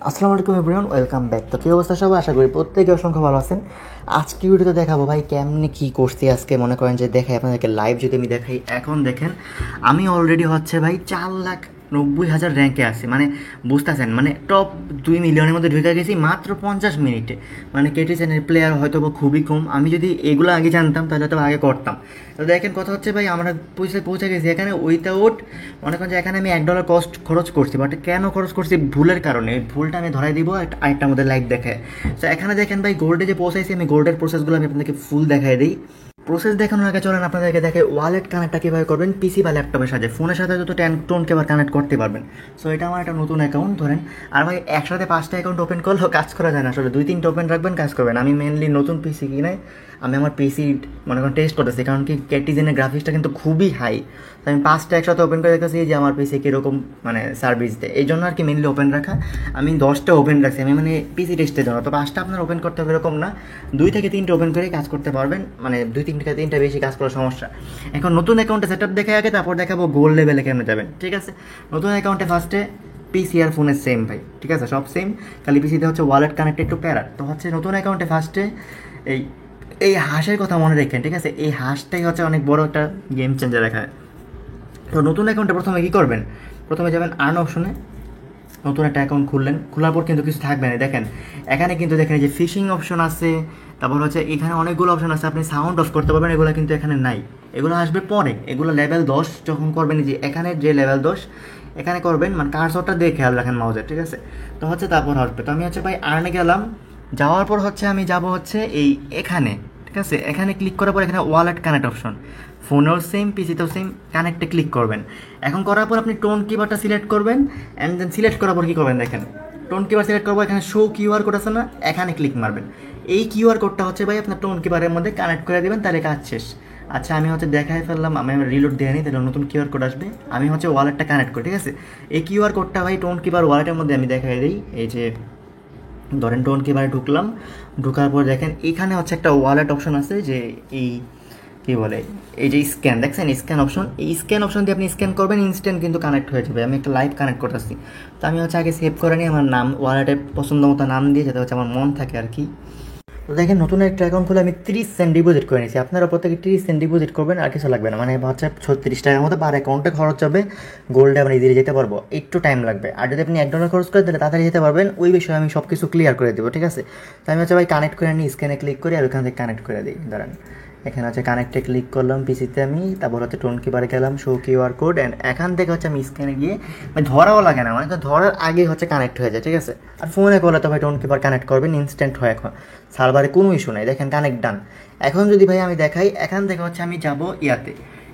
আসসালামু আলাইকুম everyone, welcome back. তো কী অবস্থা সবাই? আশা করি প্রত্যেকে অসংখ্য ভালো আছেন। আজকে ভিডিওতে দেখাবো ভাই কেমনে কী করছি আজকে। মনে করেন যে দেখাই আপনাদেরকে লাইভ, যদি আমি দেখাই এখন দেখেন আমি অলরেডি হচ্ছে ভাই 4,90,000 র্যাঙ্কে আছি। মানে বুঝতেছেন, মানে টপ 2 মিলিয়নের মধ্যে ঢুকে গেছি মাত্র 50 মিনিটে। মানে কেটি চ্যানেল প্লেয়ার হয়তো বা খুবই কম। আমি যদি এগুলো আগে জানতাম তাহলে তো আগে করতাম। তো দেখেন কথা হচ্ছে ভাই, আমরা পৌঁছে গেছি এখানে উইথাউট, মনে করেন যে এখানে আমি $1 কস্ট খরচ করছি। বাট কেন খরচ করছি? ভুলের কারণে। এই ভুলটা আমি ধরাই দিব আরেকটার মধ্যে লাইক দেখে। তো এখানে দেখেন ভাই গোল্ডে যে পৌঁছাইছি, আমি গোল্ডের প্রসেসগুলো আমি আপনাদেরকে ফুল দেখাই দিই। প্রসেস দেখানোর আগে চলেন আপনাদেরকে দেখে ওয়ালেট কানেক্টটা কীভাবে করবেন পিসি বা ল্যাপটপের সাথে। ফোনের সাথে যত টোনকে আবার কানেক্ট করতে পারবেন। সো এটা আমার একটা নতুন অ্যাকাউন্ট ধরেন। আর ভাই একসাথে 5টা অ্যাকাউন্ট ওপেন করলেও কাজ করা যায় না আসলে, 2-3টা ওপেন রাখবেন, কাজ করবেন। আমি মেনলি নতুন পিসি কিনে আমি আমার পিসি মনে করেন টেস্ট করতেছি, কারণ কি ক্যাটিজেনের গ্রাফিক্সটা কিন্তু খুবই হাই। তো আমি 5টা একসাথে ওপেন করে দেখতেছি যে আমার পিসি কীরকম মানে সার্ভিস দেয়। এই জন্য আর কি মেনলি ওপেন রাখা। আমি 10টা ওপেন রাখছি আমি, মানে পিসি টেস্টের জন্য। তো 5টা আপনার ওপেন করতে হবে এরকম না, 2 থেকে 3টে ওপেন করে কাজ করতে পারবেন। মানে 2-3টা বেশি কাজ করার সমস্যা। এখন নতুন অ্যাকাউন্টে সেট আপ দেখে আগে, তারপর দেখাবো গোল্ড লেভেলে কেমন যাবেন। ঠিক আছে, নতুন অ্যাকাউন্টে ফার্স্টে পিসি আর ফোনের সেম ভাই, ঠিক আছে, সব সেম। খালি পিসিতে হচ্ছে ওয়ালেট কানেক্ট একটু প্যারা। তো হচ্ছে নতুন অ্যাকাউন্টে ফার্স্টে এই এই হাঁসের কথা মনে রাখেন, ঠিক আছে। এই হাঁসটাই হচ্ছে অনেক বড় একটা গেম চেঞ্জার দেখায়। তো নতুন অ্যাকাউন্টে প্রথমে কী করবেন? প্রথমে যাবেন আর্ন অপশনে, নতুন একটা অ্যাকাউন্ট খুললেন। খোলার পর কিন্তু কিছু থাকবে না। দেখেন এখানে কিন্তু দেখেন যে ফিশিং অপশন আছে, তারপর হচ্ছে এখানে অনেকগুলো অপশন আছে, আপনি সাউন্ড অফ করতে পারবেন। এগুলো কিন্তু এখানে নাই, এগুলো আসবে পরে। এগুলো লেভেল 10 যখন করবেন, যে এখানে যে লেভেল 10 এখানে করবেন, মানে কার্সরটা দিয়ে খেয়াল রাখেন মাউজের, ঠিক আছে। তো হচ্ছে তারপর আসবে। তো আমি হচ্ছে ভাই আর্নে গেলাম। যাওয়ার পর হচ্ছে আমি যাব হচ্ছে এখানে, ঠিক আছে। এখানে ক্লিক করার পর এখানে ওয়ালেট কানেক্ট অপশন, ফোনেও সেম পিসিতেও সেম, কানেক্টে ক্লিক করবেন। এখন করার পর আপনি টোন কিবারটা সিলেক্ট করবেন। অ্যান্ড দেন সিলেক্ট করার পর কী করবেন দেখেন, টোন কিবার সিলেক্ট করবো, এখানে শো কিউআর কোড আছে না, এখানে ক্লিক মারবেন। এই কিউআর কোডটা হচ্ছে ভাই আপনার টোন কিবারের মধ্যে কানেক্ট করে দেবেন, তাহলে কাজ শেষ। আচ্ছা আমি হচ্ছে দেখাই ফেললাম, আমি রিলোড দিয়ে নিই, তাহলে নতুন কিউআর কোড আসবে। আমি হচ্ছে ওয়ালেটটা কানেক্ট করি, ঠিক আছে। এই কিউআর কোডটা ভাই টোন কিবার ওয়ালেটের মধ্যে আমি দেখাই দিই। এই যে ধরেন টোন কিবারে ঢুকলাম, ঢুকার পর দেখেন এখানে হচ্ছে একটা ওয়ালেট অপশন আছে, যে এই কী বলে, এই যে স্ক্যান দেখছেন, স্ক্যান অপশন। এই স্ক্যান অপশন দিয়ে আপনি স্ক্যান করবেন, ইনস্ট্যান্ট কিন্তু কানেক্ট হয়ে যাবে। আমি একটা লাইভ কানেক্ট করতেছি। তো আমি হচ্ছে আগে সেভ করে নিই আমার নাম, ওয়ালেটের পছন্দ মতো নাম দিয়ে, যাতে হচ্ছে আমার মন থাকে আর কি। তো দেখেন নতুন একটা অ্যাকাউন্ট খুলে আমি 30 সেন্ট ডিপোজিট করে নিয়েছি। আপনারা প্রত্যেকে 30 সেন্ট ডিপোজিট করবেন, আর কিছু লাগবে না। মানে হচ্ছে 36 টাকার মতো পার অ্যাকাউন্টে খরচ হবে। গোল্ডে আমরা ইজিলি যেতে পারবো, একটু টাইম লাগবে। আর যদি আপনি $1 খরচ করেন তাহলে তাড়াতাড়ি যেতে পারবেন। ওই বিষয়ে আমি সব কিছু ক্লিয়ার করে দেবো, ঠিক আছে। তো আমি হচ্ছে ভাই কানেক্ট করে নিই, স্ক্যানে ক্লিক করি আর ওখান থেকে কানেক্ট করে দিই। দাঁড়ান, এখানে হচ্ছে কানেক্টে ক্লিক করলাম পিসিতে আমি, তারপর হচ্ছে টোন কিবারে গেলাম, শো কিউআর কোড, অ্যান্ড এখান থেকে হচ্ছে আমি স্ক্যানে গিয়ে, মানে ধরাও লাগে না, মানে ধরার আগে হচ্ছে কানেক্ট হয়ে যায়, ঠিক আছে। আর ফোনে করলে তো ভাই টোন কিপার কানেক্ট করবেন, ইনস্ট্যান্ট হয় এখন, সার্ভারে কোনো ইস্যু নাই। দেখেন কানেক্ট ডান। এখন যদি ভাই আমি দেখাই, এখান থেকে হচ্ছে আমি যাব ইয়াতে।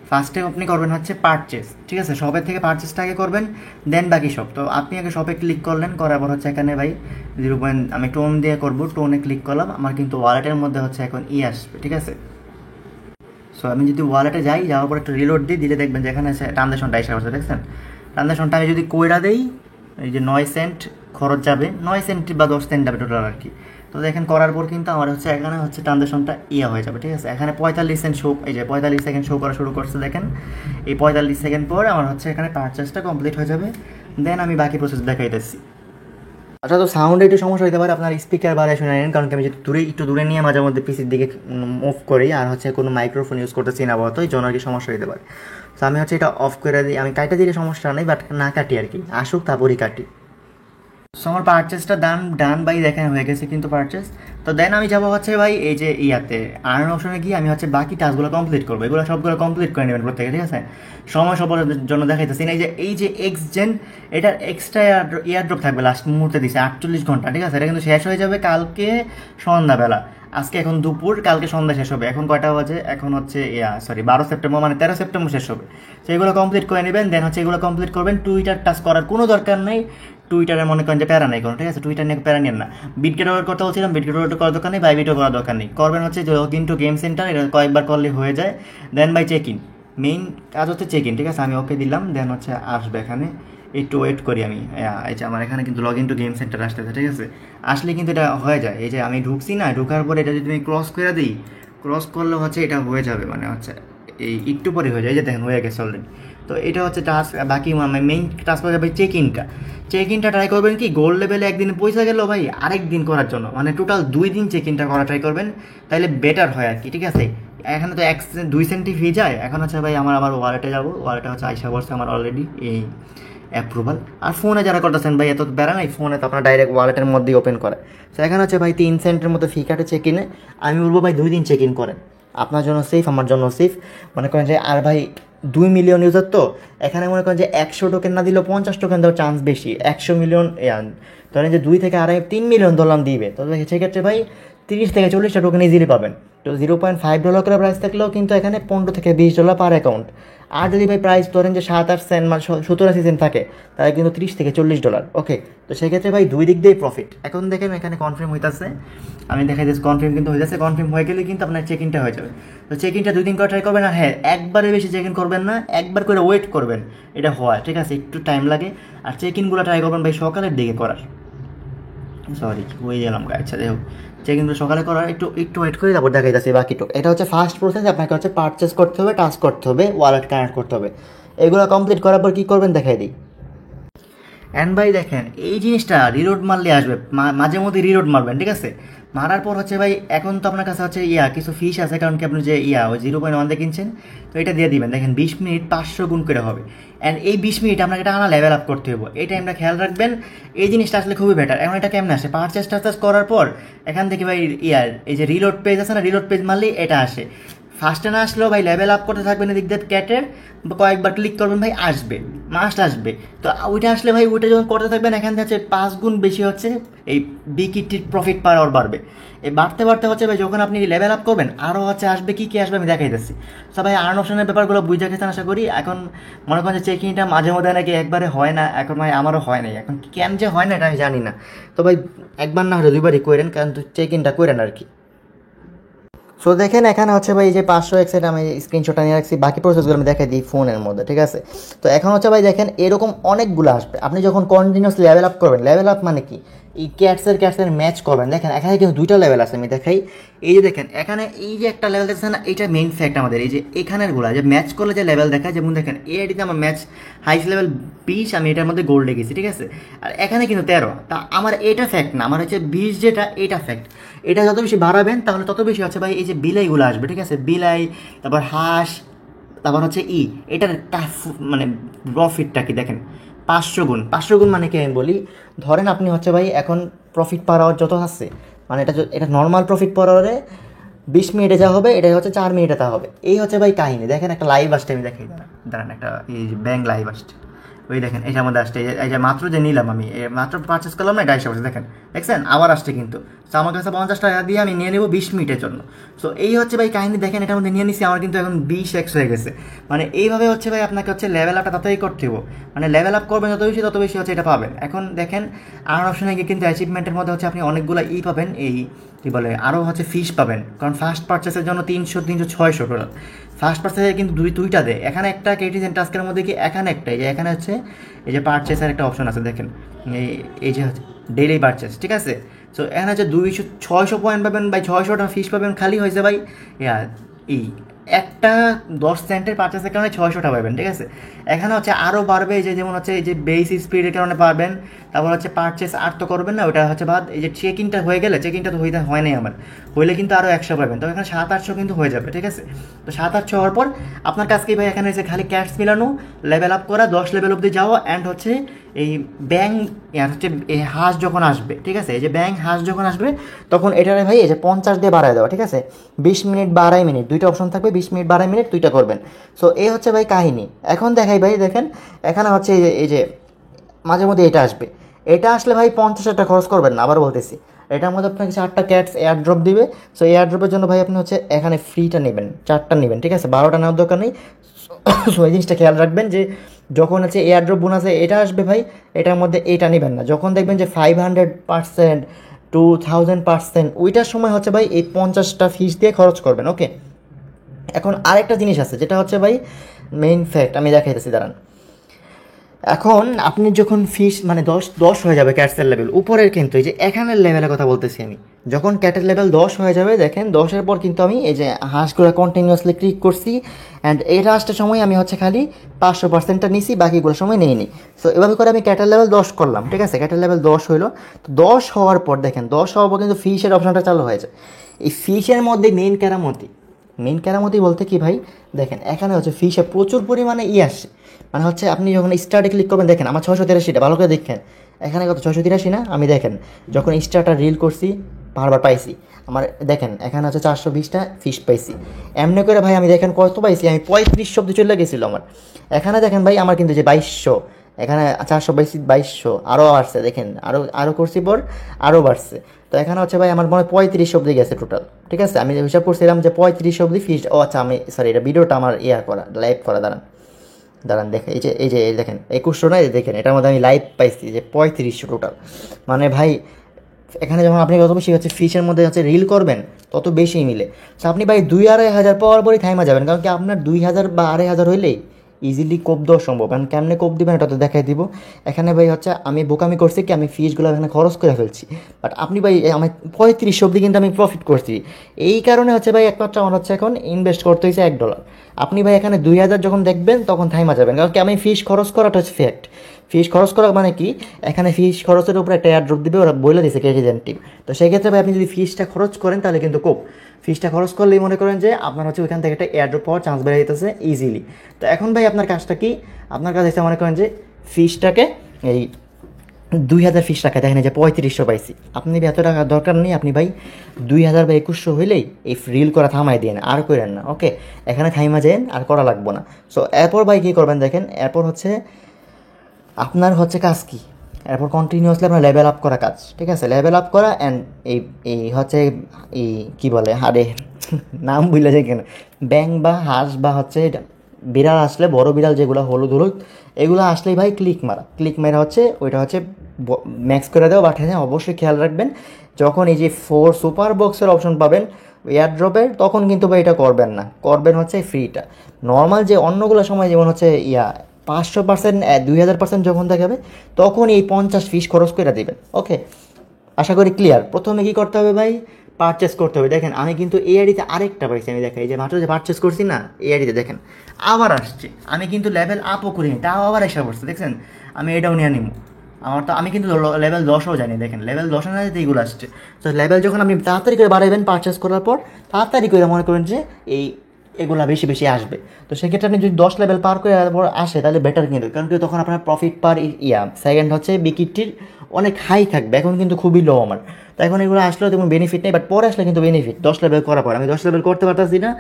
ফার্স্টে আপনি করবেন হচ্ছে পারচেস, ঠিক আছে। শপের থেকে পারচেসটা আগে করবেন, দেন বাকি সব। তো আপনি আগে শপে ক্লিক করলেন, করার পর হচ্ছে এখানে ভাই 0. আমি টোন দিয়ে করবো, টোনে ক্লিক করলাম। আমার কিন্তু ওয়ালেটের মধ্যে হচ্ছে এখন আসবে, ঠিক আছে। সো আমি যদি ওয়ালেটে যাই, যাওয়ার পর একটু রিলোড দিই, দিলে দেখবেন যে এখানে ট্রানজাকশনটা এসে আসছে, দেখছেন। ট্রানজাকশনটা আমি যদি কইরা দেই, এই যে 9 সেন্ট খরচ যাবে, 9 সেন্ট বা 10 সেন্ট যাবে টোটাল আর কি। তো দেখেন করার পর কিন্তু আমার হচ্ছে এখানে হচ্ছে ট্রানজাকশনটা হয়ে যাবে, ঠিক আছে। এখানে 45 সেন্ট শো, এই যে 45 সেকেন্ড শো করা শুরু করছে দেখেন। এই 45 সেকেন্ড পর আমার হচ্ছে এখানে পারচেসটা কমপ্লিট হয়ে যাবে। দেন আমি বাকি প্রসেস দেখাইতেছি। আচ্ছা, তো সাউন্ডে একটু সমস্যা হতে পারে, আপনার স্পিকার বারে শুনে নেন, কারণ কি আমি যদি একটু দূরে নিয়ে মাঝে মধ্যে পিসির দিকে মুভ করি, আর হচ্ছে কোনো মাইক্রোফোন ইউজ করতেছি না বলতো, এই জন্য আর কি সমস্যা হতে পারে। তো আমি হচ্ছে এটা অফ করে দিই, আমি কাটা দিলে সমস্যা নেই, বাট না কাটি আর কি, আসুক তারপরই কাটি। সো আমার পারচেসটা ডান ভাই, দেখেন হয়ে গেছে কিন্তু পারচেস। তো দেন আমি যাবো হচ্ছে ভাই এই যে আর্ন অপশনে গিয়ে আমি হচ্ছে বাকি টাস্কগুলো কমপ্লিট করবো। এগুলো সবগুলো কমপ্লিট করে নেবেন প্রত্যেকে, ঠিক আছে। সময় সবার জন্য দেখাইতেছি না, এই যে এক্স জেন, এটার এক্সট্রা ইয়ারড্রপ থাকবে, লাস্ট মুহূর্তে দিছে 48 ঘন্টা, ঠিক আছে। এটা কিন্তু শেষ হয়ে যাবে কালকে সন্ধ্যাবেলা। আজকে এখন দুপুর, কালকে সন্ধ্যা শেষ হবে। এখন কয়টা বাজে? এখন হচ্ছে 12 সেপ্টেম্বর, মানে 13 সেপ্টেম্বর শেষ হবে। তো এগুলো কমপ্লিট করে নেবেন। দেন হচ্ছে এগুলো কমপ্লিট করবেন। টুইটার টাস্ক করার কোনো দরকার নেই, টুইটারে মনে করেন যে প্যারা নেই কোনো, ঠিক আছে। টুইটার নিয়ে প্যারা নেন না। বিটগেট ওয়ার্ড করতে বলছিলাম, বিটগেট ওয়ার্ড করার দরকার নেই, বাইবিটও করার দরকার নেই। করবেন হচ্ছে log in to game center, এটা কয়েকবার করলে হয়ে যায়। Then by check in, main কাজ হচ্ছে চেক ইন, ঠিক আছে। আমি ওকে দিলাম, দেন হচ্ছে আসবে এখানে, একটু ওয়েট করি আমি। এই যে আমার এখানে কিন্তু log in to game center আসতেছে, ঠিক আছে। আসলে কিন্তু এটা হয়ে যায়। এই যে আমি ঢুকছি না, ঢুকার পরে এটা যদি আমি ক্রস করে দিই, ক্রস করলে হচ্ছে এটা হয়ে যাবে, মানে হচ্ছে এই একটু পরে হয়ে যায়। এই যে দেখেন হয়ে গেছে অলরেডি। তো এটা হচ্ছে টাস্ক। বাকি মেইন টাস্ক হচ্ছে ভাই চেক ইনটা ট্রাই করবেন কি গোল্ড লেভেলে একদিন পয়সা গেল ভাই আরেক দিন করার জন্য, মানে টোটাল 2 দিন চেক ইনটা করা ট্রাই করবেন, তাহলে বেটার হয় আর কি, ঠিক আছে। এখানে তো 2 সেন্টই ফি যায়। এখন হচ্ছে ভাই আমার ওয়ালেটে যাবো, ওয়ালেটে হচ্ছে আইসা বসছে আমার অলরেডি এই অ্যাপ্রুভাল। আর ফোনে যারা করতেছেন ভাই এত বেড়া নাই, ফোনে তো আপনার ডাইরেক্ট ওয়ালেটের মধ্যেই ওপেন করে। তো এখানে হচ্ছে ভাই 3 সেন্টের মতো ফি কাটে চেক ইনে। আমি বলবো ভাই 2 দিন চেক ইন করেন, আপনার জন্য সেফ, আমার জন্য সেফ। মনে করেন যে আর ভাই 2 মিলিয়ন ইউজার, তো এখানে মনে করেন যে 100 টোকেন না দিলেও 50 টোকেন দেওয়ার চান্স বেশি। 100 মিলিয়ন ধরেন যে 2 থেকে 3 মিলিয়ন ডলার দিবে, তো সেক্ষেত্রে ভাই 30 থেকে 40টা টোকেন ইজিলি পাবেন। তো $0.5 করে প্রাইস থাকলেও কিন্তু এখানে $15 থেকে $20 পার অ্যাকাউন্ট। আর যদি ভাই প্রাইস ধরেন যে 7-8 সেন্ট মানে 70-80 সেন্ট থাকে, তাহলে কিন্তু $30 থেকে $40। ওকে, তো সেক্ষেত্রে ভাই 2 দিক দিয়েই প্রফিট। এখন দেখেন এখানে কনফার্ম হইতেছে, আমি দেখাই দিচ্ছি কনফার্ম কিন্তু হয়ে যাচ্ছে। কনফার্ম হয়ে গেলে কিন্তু আপনার চেক ইনটা হয়ে যাবে। তো চেক ইনটা 2 দিন করে ট্রাই করবেন। আর হ্যাঁ, একবারে বেশি চেক ইন করবেন না, একবার করে ওয়েট করবেন, এটা হয়, ঠিক আছে, একটু টাইম লাগে। আর চেক ইনগুলো ট্রাই করবেন ভাই সকালের দিকে করার, সরি হয়ে গেলাম আচ্ছা যাই হোক, চেক ইনগুলো সকালে করার, একটু ওয়েট করে তারপর দেখা যাচ্ছে বাকিটুকু। এটা হচ্ছে ফার্স্ট প্রসেস, আপনাকে হচ্ছে পারচেস করতে হবে, টাস্ক করতে হবে, ওয়ালেট কানেক্ট করতে হবে। এগুলো কমপ্লিট করার পর কী করবেন দেখাই দিই। অ্যান্ড ভাই দেখেন এই জিনিসটা রিলোড মারলে আসবে, মাঝে মধ্যে রিলোড মারবেন, ঠিক আছে। মারার পর হচ্ছে ভাই এখন তো আপনার কাছে হচ্ছে কিছু ফিস আছে, কারণ কি আপনি যে ওই 0.1 দিয়ে কিনছেন, তো এটা দিয়ে দিবেন। দেখেন 20 মিনিট 500 গুণ করে হবে। অ্যান্ড এই 20 মিনিট আপনাকে এটা আনা লেভেল আপ করতে হবে, এই টাইমটা খেয়াল রাখবেন। এই জিনিসটা আসলে খুবই বেটার। এখন এটা কেমন আসে, পারচেস টার্চেস করার পর এখান থেকে ভাই এই যে রিলোড পেজ আছে না, রিলোড পেজ মারলেই এটা আসে। ফার্স্টে না আসলেও ভাই লেভেল আপ করতে থাকবেন, এদিক দিয়ে ক্যাটের কয়েকবার ক্লিক করবেন ভাই, আসবে, মাস্ট আসবে। তো ওইটা আসলে ভাই ওইটা যখন করতে থাকবেন, এখান থেকে হচ্ছে 5 গুণ বেশি হচ্ছে এই বিকিটির প্রফিট পার আওয়ার বাড়বে। এই বাড়তে বাড়তে হচ্ছে ভাই যখন আপনি লেভেল আপ করবেন আরও হচ্ছে আসবে, কী আসবে আমি দেখাই দিচ্ছি। তো ভাই আর্ন অপশনের ব্যাপারগুলো বুঝে গেছেন আশা করি। এখন মনে করেন যে চেকিংটা মাঝে মধ্যে নাকি একবারে হয় না, এখন ভাই আমারও হয় নাই, এখন কেন যে হয় না এটা আমি জানি না। তো ভাই একবার না হলে 2বারই করেন, কারণ চেকিংটা করেন আর কি। সো দেখেন এখানে হচ্ছে ভাই এই যে 500 এক্সেট আমি স্ক্রিনশটটা নিয়ে রাখছি, বাকি প্রসেসগুলো আমি দেখাই দিই ফোনের মধ্যে, ঠিক আছে। তো এখন হচ্ছে ভাই দেখেন এরকম অনেকগুলো আসবে, আপনি যখন কন্টিনিউস লেভেল আপ করবেন, লেভেল আপ মানে কি, এই ক্যাটসের ম্যাচ করবেন। দেখেন এখানে কিন্তু 2টা লেভেল আছে, আমি দেখাই। এই যে দেখেন এখানে এই যে একটা লেভেল দেখছেন না, এইটা মেইন ফ্যাক্ট আমাদের, এই যে এখানের গুলা যে ম্যাচ করলে যে লেভেল দেখায়, যেমন দেখেন এই আইডিতে আমার ম্যাচ হাইস্ট লেভেল 20, আমি এটার মধ্যে গোল্ডে গেছি, ঠিক আছে। আর এখানে কিন্তু 13, তা আমার এটা ফ্যাক্ট না, আমার হচ্ছে 20 যেটা, এটা ফ্যাক্ট। এটা যত বেশি বাড়াবেন তাহলে তত বেশি হচ্ছে ভাই এই যে বিলাইগুলো আসবে, ঠিক আছে, বিলাই, তারপর হাঁস, তারপর হচ্ছে এটার মানে প্রফিটটা কি দেখেন 500 গুণ মানে কি আমি বলি, ধরেন আপনি হচ্ছে ভাই এখন প্রফিট পার আওয়ার যত আছে, মানে এটা নর্মাল প্রফিট পার আওয়ারে 20 মিনিটে যা হবে, এটা হচ্ছে 4 মিনিটে তা হবে। এই হচ্ছে ভাই কাহিনী। দেখেন একটা লাইভ আসছে, আমি দেখাই দাঁড়ান একটা এই ব্যাংক লাইভ আসছে, ওই দেখেন এটার মধ্যে আসছে, এই যে মাত্র যে নিলাম আমি, মাত্র পারচেস করলাম না, এটা এসে বসে দেখেন, দেখছেন আবার আসছে কিন্তু। তো আমার কাছে 50 টাকা দিয়ে আমি নিয়ে নেবো 20 মিনিটের জন্য। সো এই হচ্ছে ভাই কাহিনী। দেখেন এটার মধ্যে নিয়ে নিচ্ছি, আমার কিন্তু এখন 20x হয়ে গেছে। মানে এইভাবে হচ্ছে ভাই আপনাকে হচ্ছে লেভেল আপটা ততই করতে হবে, মানে লেভেল আপ করবেন তত বেশি হচ্ছে এটা পাবেন। এখন দেখেন আর অপশনে গিয়ে কিন্তু অ্যাচিভমেন্টের মধ্যে হচ্ছে আপনি অনেকগুলো পাবেন, এই কী বলে আরও হচ্ছে ফিস পাবেন, কারণ ফার্স্ট পারচেসের জন্য 300, 600 টোটাল। ফার্স্ট পারচেসে কিন্তু দুইটা দেয়, এখানে একটা কেটিজেন টাস্কের মধ্যে কি এখানে একটা, এই যে এখানে হচ্ছে এই যে পারচেসের একটা অপশন আছে, দেখেন এই যে হচ্ছে ডেইলি পারচেস, ঠিক আছে। সো এখানে হচ্ছে 600 পয়েন্ট পাবেন ভাই, 600টা ফিস পাবেন, খালি হয়েছে ভাই এই একটা 10 সেন্টের পারচেসের কারণে 600টা পাবেন, ঠিক আছে। এখানে হচ্ছে আরও বাড়বে, যে যেমন হচ্ছে এই যে বেস স্পিডের কারণে পারবেন, তারপর হচ্ছে পারচেস আর তো করবেন না, ওটা হচ্ছে বাদ। এই যে চেকিংটা হয়ে গেলে, চেকিংটা তো হয় নাই আমার, হইলে কিন্তু আরও 100 পাবেন, তো এখানে 700-800 কিন্তু হয়ে যাবে, ঠিক আছে। তো 700-800 হওয়ার পর আপনার কাছকেই ভাই এখানে এসে খালি ক্যাটস মিলানো, লেভেল আপ করা, 10 লেভেল অবধি যাওয়া, অ্যান্ড হচ্ছে এই ব্যাং হচ্ছে এই হাঁস যখন আসবে, ঠিক আছে, এই যে ব্যাং হাঁস যখন আসবে তখন এটারে ভাই এই যে 50 দিয়ে বাড়ায় দেওয়া, ঠিক আছে। 20 মিনিট 2.5 মিনিট দুইটা অপশন থাকবে, 20 মিনিট 2.5 মিনিট দুইটা করবেন। সো এই হচ্ছে ভাই কাহিনী। এখন দেখাই ভাই, দেখেন এখানে হচ্ছে এই যে মাঝে মধ্যে এটা আসবে, এটা আসলে ভাই 50 টাকা খরচ করবেন না, আবার বলতেছি। এটার মধ্যে আপনাকে 4টা ক্যাটস এয়ার ড্রপ দিবে। সো এয়ার ড্রপের জন্য ভাই আপনি হচ্ছে এখানে ফ্রিটা নেবেন, 4টা নেবেন, ঠিক আছে, 12টা নেওয়ার দরকার নেই। সো এই জিনিসটা খেয়াল রাখবেন যে যখন হচ্ছে এয়ার ড্রপ বোনাসে এটা আসবে ভাই, এটার মধ্যে এটা নেবেন না। যখন দেখবেন যে 500%, 2000%, ওইটার সময় হচ্ছে ভাই এই 50টা ফিস দিয়ে খরচ করবেন, ওকে। এখন আরেকটা জিনিস আছে যেটা হচ্ছে ভাই মেইন ফ্যাক্ট, আমি দেখাইতেছি দাঁড়ান। এখন আপনি যখন ফিশ মানে 10 হয়ে যাবে ক্যাটসের লেভেল উপরের, কিন্তু এই যে এখানের লেভেলের কথা বলতেছি আমি, যখন ক্যাটের লেভেল 10 হয়ে যাবে দেখেন 10-এর পর কিন্তু আমি এই যে হাঁসগুলো কন্টিনিউয়াসলি ক্লিক করছি, অ্যান্ড এই লাস্টের সময় আমি হচ্ছে খালি 500%টা নিছি, বাকিগুলো সময় নিইনি। সো এভাবে করে আমি ক্যাটের লেভেল 10 করলাম, ঠিক আছে, ক্যাটের লেভেল 10 হইলো। তো 10 হওয়ার পর দেখেন 10 হওয়ার পর কিন্তু ফিশের অপশনটা চালু হয়ে যায়। এই ফিশের মধ্যে মেন কেরামতি বলতে কি ভাই, দেখেন এখানে হচ্ছে ফিশে প্রচুর পরিমাণে আসে, মানে হচ্ছে আপনি যখন স্টার্টে ক্লিক করবেন দেখেন আমার 683টা, ভালো করে দেখেন এখানে কত 683 না, আমি দেখেন যখন স্টার্টার রিল করছি বারবার পাইছি, আমার দেখেন এখানে হচ্ছে 420টা ফিশ পাইছি। এমনি করে ভাই আমি দেখেন কত পাইছি, আমি 35 শব্দ চলে গেছিলো আমার। এখানে দেখেন ভাই আমার কিন্তু যে 2200, এখানে 400 পাইছি 2200, আরও বাড়ছে দেখেন, আরও করছি পর আরও বাড়ছে। তো এখানে হচ্ছে ভাই আমার মনে হয় 35 অব্দি গেছে টোটাল, ঠিক আছে। আমি হিসাব করছিলাম যে 35 অব্দি ফিস। ও আচ্ছা, আমি সরি, এটা ভিডিওটা আমার করা, লাইভ করা, দাঁড়ান দাঁড়ান দেখেন, এই যে দেখেন 2100 না, দেখেন এটার মধ্যে আমি লাইভ পাইছি যে 3500 টোটাল। মানে ভাই এখানে যখন আপনি যত বেশি হচ্ছে ফিশের মধ্যে হচ্ছে রিল করবেন তত বেশি মিলে। তো আপনি ভাই 2-2.5 পাওয়ার পরই থাইমা যাবেন, কারণ কি আপনার 2000 বা 2500 হইলেই ইজিলি কোপ দেওয়া সম্ভব। কারণ কেমনে কোপ দিবেন এটা তো দেখাই দিব। এখানে ভাই হচ্ছে আমি বোকামি করছি কি, আমি ফিসগুলো এখানে খরচ করে ফেলছি, বাট আপনি ভাই আমার 35 অব্দি কিন্তু আমি প্রফিট করছি। এই কারণে হচ্ছে ভাই একমাত্র আমার হচ্ছে এখন ইনভেস্ট করতে হয়েছে $1। আপনি ভাই এখানে 2000 যখন দেখবেন তখন থাইমা যাবেন, কারণ কি আমি ফিস খরচ করাটা হচ্ছে ফ্যাক্ট। ফিস খরচ করা মানে কি, এখানে ফিস খরচের উপর একটা এয়ারড্রপ দিবে, ওরা বলে দিয়েছে কেজিজেন টিম। তো সেক্ষেত্রে ভাই আপনি যদি ফিসটা খরচ করেন তাহলে কিন্তু কোপ, ফিসটা খরচ করলেই মনে করেন যে আপনার হচ্ছে ওইখান থেকে একটা এয়ারড্রপ পাওয়ার চান্স বেড়ে যেতেছে ইজিলি। তো এখন ভাই আপনার কাজটা কি, আপনার কাজ হচ্ছে মনে করেন যে ফিসটাকে এই 2000 ফিস টাকা দেখেন যে 3500 পাইছি, আপনি এত টাকা দরকার নেই, আপনি ভাই 2000 বা 2100 হইলেই এই রিল করা থামাই দিন, আর করেন না, ওকে। এখানে থাইমা যেন আর করা লাগবো না। সো এরপর ভাই কী করবেন দেখেন, এরপর হচ্ছে আপনার হচ্ছে কাজ কি, এরপর কন্টিনিউয়াসলি আপনার লেভেল আপ করা কাজ, ঠিক আছে, লেভেল আপ করা। অ্যান্ড এই এই হচ্ছে এই কী বলে আরে নাম ভুলে যায় কেন, ব্যাং বা হাঁস বা হচ্ছে বিড়াল আসলে, বড় বিড়াল যেগুলো হলুদ হলুদ এগুলো আসলেই ভাই ক্লিক মেরা হচ্ছে ওইটা হচ্ছে ম্যাক্স করে দেওয়া। বাট হ্যাঁ অবশ্যই খেয়াল রাখবেন, যখন এই যে 4 সুপার বক্সের অপশন পাবেন এয়ারড্রপের, তখন কিন্তু ভাই এটা করবেন না, করবেন হচ্ছে ফ্রিটা। নর্মাল যে অন্যগুলো সময় যেমন হচ্ছে 500%, 2000% যখন দেখাবে তখন এই 50 ফিস খরচ করে দেবেন, ওকে। আশা করি ক্লিয়ার। প্রথমে কী করতে হবে ভাই, পারচেস করতে হবে। দেখেন আমি কিন্তু এই আইডিতে আরেকটা পাইছি, আমি দেখাই, এই যে মাত্র যে পারচেস করছি না এই আইডিতে দেখেন আবার আসছে, আমি কিন্তু লেভেল আপও করিনি তাও আবার এসে পড়ছে, দেখছেন। আমি এটাও নিয়ে নিব, আমার তো আমি কিন্তু লেভেল 10ও জানি, দেখেন লেভেল 10 না যেতে এইগুলো আসছে। তো লেভেল যখন আপনি তাড়াতাড়ি করে বাড়াবেন পারচেস করার পর, তাড়াতাড়ি করে মনে করেন যে এই এগুলা বেশি বেশি আসবে। তো সেক্ষেত্রে আপনি যদি 10 লেভেল পার করে পর আসে তাহলে বেটার, কিন্তু কারণ কি তখন আপনার প্রফিট পার সেকেন্ড হচ্ছে বিক্রিটির অনেক হাই থাকবে, এখন কিন্তু খুবই লো আমার। তো এখন এগুলো আসলেও তেমন বেনিফিট নেই, বাট পরে আসলে কিন্তু বেনিফিট 10 লেভেল করার পর। আমি 10 লেভেল করতে পারতেছি না,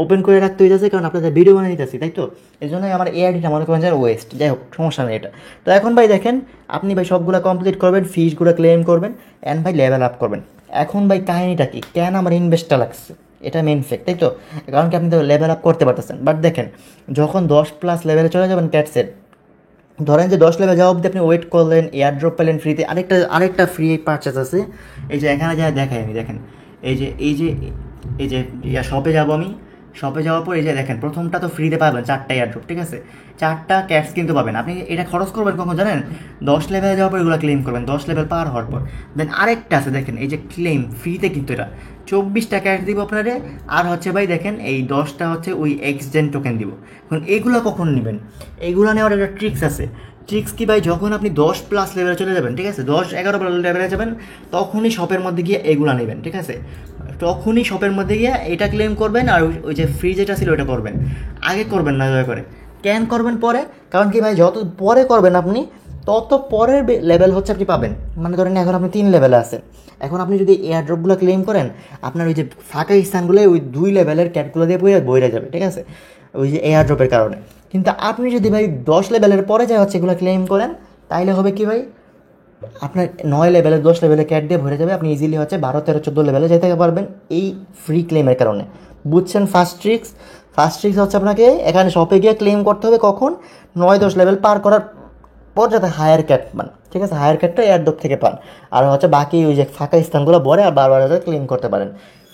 ওপেন করে রাখতে হইতেছে, কারণ আপনাদের ভিডিও বানিয়ে দিতেছি, তাই তো এই জন্যই আমার এআইডিটা মনে করেন যে ওয়েস্ট। যাই হোক সমস্যা নেই এটা। তো এখন ভাই দেখেন আপনি ভাই সবগুলো কমপ্লিট করবেন, ফিসগুলো ক্লেম করবেন, অ্যান্ড ভাই লেভেল আপ করবেন। এখন ভাই কাহিনিটা কি, কেন আমার ইনভেস্টটা লাগছে, এটা মেন ফ্যাক্ট, তাই তো। কারণ কি আপনি তো লেভেল আপ করতে পারতেছেন, বাট দেখেন যখন 10+ লেভেলে চলে যাবেন ক্যাটসের, ধরেন যে 10 লেভেল যাওয়া অবধি আপনি ওয়েট করলেন, এয়ারড্রপ পেলেন ফ্রিতে, আরেকটা ফ্রি পারচেস আছে। এই যে এখানে যা দেখাই আমি, দেখেন এই যে শপে যাবো আমি, শপে যাওয়ার পর এই যে দেখেন প্রথমটা তো ফ্রিতে পাবেন 4টা এয়ারড্রপ, ঠিক আছে, 4টা ক্যাটস কিন্তু পাবেন। আপনি এটা খরচ করবেন কখন জানেন, 10 লেভেলে যাওয়ার পর এগুলো ক্লেম করবেন, 10 লেভেল পার হওয়ার পর। দেন আরেকটা আছে দেখেন, এই যে ক্লেম ফ্রিতে, কিন্তু এটা 24টা ক্যাশ দিব আপনারে, আর হচ্ছে ভাই দেখেন এই 10টা হচ্ছে ওই এক্সচেঞ্জ টোকেন দিব। এখন এগুলো কখন নেবেন, এগুলো নেওয়ার একটা ট্রিক্স আছে। ট্রিক্স কি ভাই, যখন আপনি 10+ লেভেলে চলে যাবেন, ঠিক আছে, 10-11 লেভেলে যাবেন, তখনই শপের মধ্যে গিয়ে এগুলো নেবেন, ঠিক আছে, তখনই শপের মধ্যে গিয়ে এটা ক্লেম করবেন, আর ওই যে ফ্রি যেটা ছিল ওটা করবেন, আগে করবেন না দয়া করে। ক্যান করবেন পরে, কারণ কি ভাই যত পরে করবেন আপনি তত পরের লেভেল হচ্ছে আপনি পাবেন। মানে ধরেন এখন আপনি 3 লেভেলে আছেন, এখন আপনি যদি এয়ারড্রপগুলো ক্লেম করেন, আপনার ওই যে ফাঁকা স্থানগুলো ওই 2 লেভেলের ক্যাটগুলো দিয়ে বইরে যাবে, ঠিক আছে, ওই যে এয়ারড্রপের কারণে। কিন্তু আপনি যদি ভাই 10 লেভেলের পরে যা হচ্ছে এগুলো ক্লেম করেন, তাইলে হবে কি ভাই, আপনার 9 লেভেলে 10 লেভেলে ক্যাট দিয়ে ভরে যাবে, আপনি ইজিলি হচ্ছে 12, 13, 14 লেভেলে যেতে পারবেন এই ফ্রি ক্লেমের কারণে। বুঝছেন ফার্স্ট ট্রিক্স হচ্ছে আপনাকে এখানে শপে গিয়ে ক্লেম করতে হবে কখন, 9-10 লেভেল পার করার পর, যাতে হায়ার ক্যাট পান, ঠিক আছে, হায়ার ক্যাটটা এয়ারড্রপ থেকে পান, আর হচ্ছে বাকি ওই যে ফাঁকা স্থানগুলো ভরে আর বারবার যাতে ক্লেম করতে পারেন।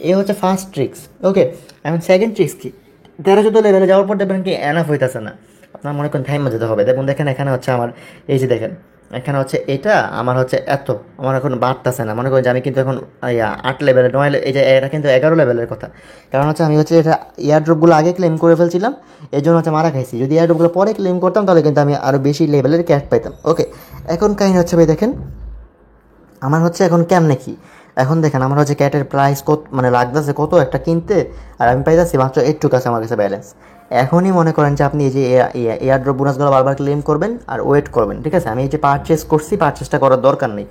এই হচ্ছে ফার্স্ট ট্রিক্স, ওকে। এখন সেকেন্ড ট্রিক্স কি, 13-14 লেভেলে যাওয়ার পর দেখবেন কি এনাফ হইতেছে না, আপনার মনে করেন টাইমে যেতে হবে। দেখুন দেখেন এখানে হচ্ছে আমার এই যে দেখেন এখানে হচ্ছে এটা আমার হচ্ছে এত আমার এখন বাড়তেছে না। মনে করেন যে আমি কিন্তু এখন 8 লেভেলের, 9 এই যে এটা কিন্তু 11 লেভেলের কথা। কারণ হচ্ছে আমি হচ্ছে এটা এয়ারড্রপগুলো আগে ক্লেম করে ফেলছিলাম, এই জন্য হচ্ছে মারা খাইছি। যদি এয়ারড্রপগুলো পরে ক্লেম করতাম তাহলে কিন্তু আমি আরও বেশি লেভেলের ক্যাট পাইতাম। ওকে, এখন কাহিনী হচ্ছে ভাই দেখেন আমার হচ্ছে এখন কেমনে কি। এখন দেখেন আমার হচ্ছে ক্যাটের প্রাইস কত মানে লাগতেছে কত একটা কিনতে, আর আমি পাইতেছি মাত্র 8 আছে আমার কাছে ব্যালেন্স। এখনই মনে করেন যে আপনি এই যে এয়ারড্রপ বোনাসগুলো বারবার ক্লেম করবেন আর ওয়েট করবেন, ঠিক আছে। আমি এই যে পারচেস করছি, পারচেসটা করার দরকার নেই।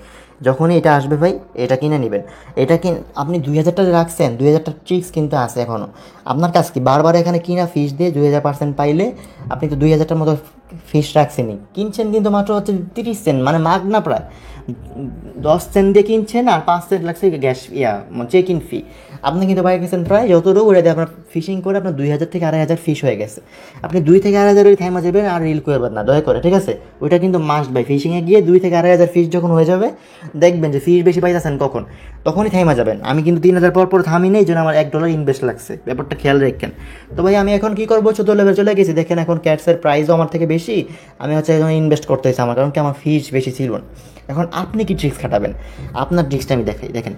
যখনই এটা আসবে ভাই এটা কিনে নেবেন। এটা আপনি 2000 টাকা রাখছেন, 2000 ট্রিক্স কিন্তু আছে এখনও। আপনার কাজ কি বারবার এখানে কিনা ফিস দিয়ে 2000% পাইলে আপনি তো 2000টার মতো ফিস রাখছেনই, কিনছেন কিন্তু মাত্র হচ্ছে 30 সেন্ট, মানে মাগনা প্রায় 10 সেন্ট দিয়ে কিনছেন আর 5 সেন্ট লাগছে গ্যাস চেক ইন ফি। আপনি কিন্তু পাই গেছেন প্রায় যতটুকু ওটা দিয়ে আপনার ফিশিং করে আপনার 2000 থেকে 2500 ফিশ হয়ে গেছে। আপনি 2 থেকে 2500 ওই থাইমা যাবেন আর রিল করবেন না দয়া করে, ঠিক আছে। ওইটা কিন্তু মাস্ট বাই। ফিশিংয়ে গিয়ে 2 থেকে 2500 ফিশ যখন হয়ে যাবে দেখবেন যে ফিশ বেশি পাইতেছেন কখন, তখনই থাইমা যাবেন। আমি কিন্তু 3000 পর থামি নেই, এই জন্য আমার $1 ইনভেস্ট লাগছে, ব্যাপারটা খেয়াল রাখেন। তো ভাই আমি এখন কী করবো, 14 লেভেল চলে গেছি। দেখেন এখন ক্যাটসের প্রাইসও আমার থেকে বেশি, আমি হচ্ছে এখন ইনভেস্ট করতে হয়েছে আমার, কারণ কি আমার ফিশ বেশি ছিল না। এখন আপনি কি ট্রিক্স খাটাবেন, আপনার ট্রিক্সটা আমি দেখাই। দেখেন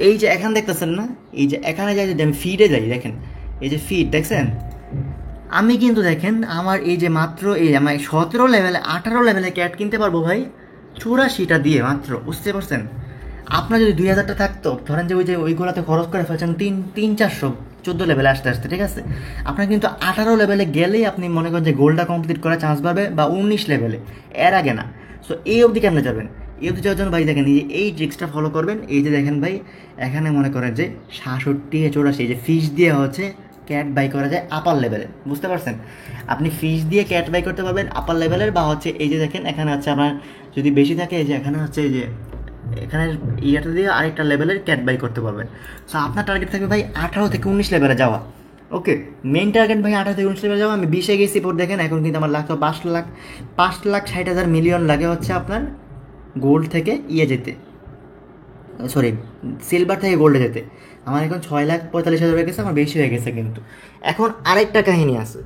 এই যে এখানে দেখতেছেন না, এই যে এখানে যাই যদি আমি ফিডে যাই, দেখেন এই যে ফিড দেখছেন, আমি কিন্তু দেখেন আমার এই যে মাত্র এই আমার 17 লেভেলে 18 লেভেলে ক্যাট কিনতে পারবো ভাই 84টা দিয়ে মাত্র, বুঝতে পারছেন। আপনার যদি 2000টা থাকতো, ধরেন যে ওই যে ওইগুলোতে খরচ করে ফেলছেন 300-400 14 লেভেলে আসতে আসতে, ঠিক আছে। আপনার কিন্তু 18 লেভেলে গেলেই আপনি মনে করেন যে গোলটা কমপ্লিট করার চান্স পাবে, বা 19 লেভেলে, এর আগে না। সো এই অবধি কেমনে যাবেন, এই অবধি যাওয়ার জন্য ভাই দেখেন এই ট্রিক্সটা ফলো করবেন। এই যে দেখেন ভাই এখানে মনে করেন যে 67-84 এই যে ফিশ দিয়ে হচ্ছে ক্যাট বাই করা যায় আপার লেভেলে, বুঝতে পারছেন। আপনি ফিশ দিয়ে ক্যাট বাই করতে পারবেন আপার লেভেলের, বা হচ্ছে এই যে দেখেন এখানে হচ্ছে আপনার যদি বেশি থাকে, এই যে এখানে হচ্ছে এই যে এখানে ইয়েটা দিয়ে আরেকটা লেভেলের ক্যাট বাই করতে পারবেন। সো আপনার টার্গেট থাকবে ভাই 18 থেকে 19 লেভেলে যাওয়া। ওকে, মেন টার্গেট ভাই 18 থেকে 19 লেভেলে যাওয়া। আমি 20-এ গেছি পর দেখেন এখন কিন্তু আমার লাগতো 5,60,000 মিলিয়ন লাগে হচ্ছে আপনার গোল্ড থেকে যেতে, সরি সিলভার থেকে গোল্ডে যেতে। আমার এখন 6,45,000 হয়ে গেছে, আমার বেশি হয়ে গেছে। কিন্তু এখন আরেকটা কাহিনী আছে,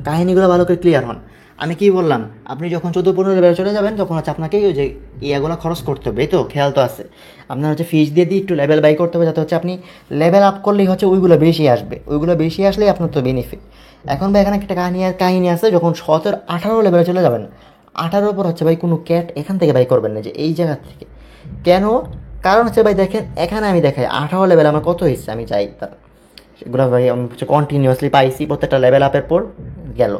কাহিনিগুলো ভালো করে ক্লিয়ার হন। আমি কি বললাম, আপনি যখন 14-15 লেভেল চলে যাবেন তখন হচ্ছে আপনাকে ওই যে ইয়াগুলো খরচ করতে হবে, এই তো খেয়াল তো আছে। আপনার হচ্ছে ফিস দিয়ে একটু লেভেল বাই করতে হবে, যাতে হচ্ছে আপনি লেভেল আপ করলেই হচ্ছে ওইগুলো বেশি আসবে, ওইগুলো বেশি আসলেই আপনার তো বেনিফিট। এখন ভাই এখানে একটা কাহিনী আছে, যখন 17-18 লেভেলে চলে যাবেন, 18 পর হচ্ছে ভাই কোনো ক্যাট এখান থেকে বাই করবেন না, যে এই জায়গা থেকে। কেন? কারণ হচ্ছে ভাই দেখেন এখানে আমি দেখাই 18 লেভেল আমার কত হয়েছে, আমি চাই তার সেগুলো ভাই আমি হচ্ছে কন্টিনিউয়াসলি পাইছি প্রত্যেকটা লেভেল আপের পর গেল,